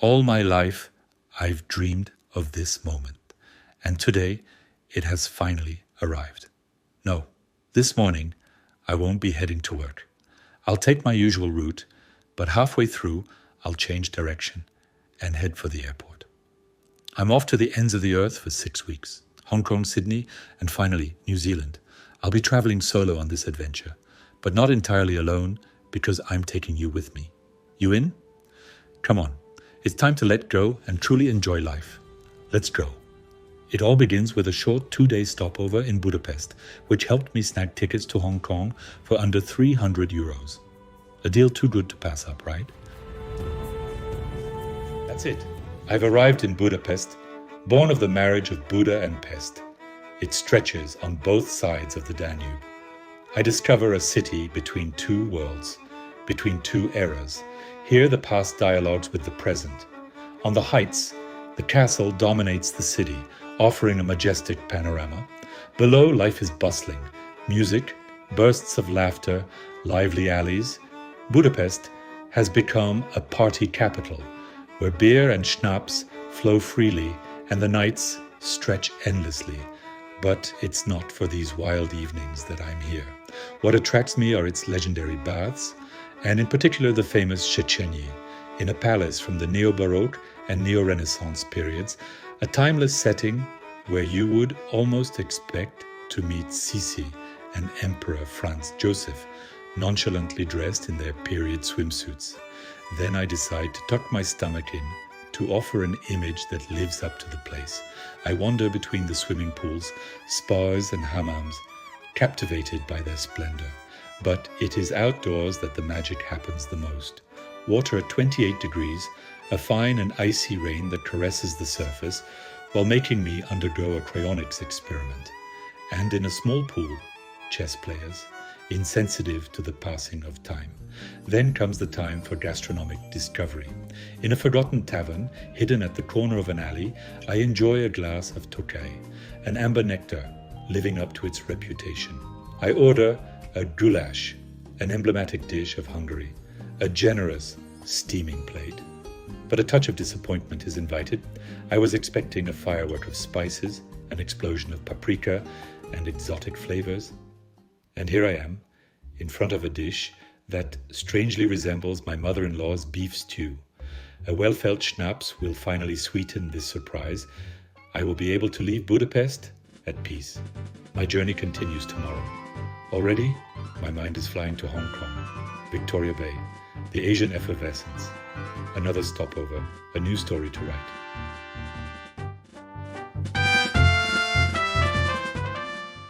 All my life, I've dreamed of this moment, and today it has finally arrived. No, this morning I won't be heading to work. I'll take my usual route, but halfway through I'll change direction and head for the airport. I'm off to the ends of the earth for 6 weeks. Hong Kong, Sydney, and finally New Zealand. I'll be traveling solo on this adventure, but not entirely alone because I'm taking you with me. You in? Come on, it's time to let go and truly enjoy life. Let's go. It all begins with a short 2-day stopover in Budapest, which helped me snag tickets to Hong Kong for under 300 euros. A deal too good to pass up, right? That's it. I've arrived in Budapest, born of the marriage of Buddha and Pest. It stretches on both sides of the Danube. I discover a city between two worlds, between two eras. Here the past dialogues with the present. On the heights, the castle dominates the city, offering a majestic panorama. Below, life is bustling. Music, bursts of laughter, lively alleys. Budapest has become a party capital, where beer and schnapps flow freely and the nights stretch endlessly. But it's not for these wild evenings that I'm here. What attracts me are its legendary baths, and in particular the famous Szechenyi, in a palace from the Neo-Baroque and Neo-Renaissance periods, a timeless setting where you would almost expect to meet Sisi and Emperor Franz Joseph, nonchalantly dressed in their period swimsuits. Then I decide to tuck my stomach in to offer an image that lives up to the place. I wander between the swimming pools, spas and hammams, captivated by their splendor. But it is outdoors that the magic happens the most. Water at 28 degrees, a fine and icy rain that caresses the surface while making me undergo a cryonics experiment. And in a small pool, chess players, insensitive to the passing of time. Then comes the time for gastronomic discovery. In a forgotten tavern, hidden at the corner of an alley, I enjoy a glass of Tokai, an amber nectar living up to its reputation. I order a gulash, an emblematic dish of Hungary, a generous, steaming plate. But a touch of disappointment is invited. I was expecting a firework of spices, an explosion of paprika and exotic flavors. And here I am, in front of a dish that strangely resembles my mother-in-law's beef stew. A well-felt schnapps will finally sweeten this surprise. I will be able to leave Budapest at peace. My journey continues tomorrow. Already, my mind is flying to Hong Kong, Victoria Bay, the Asian effervescence. Another stopover, a new story to write.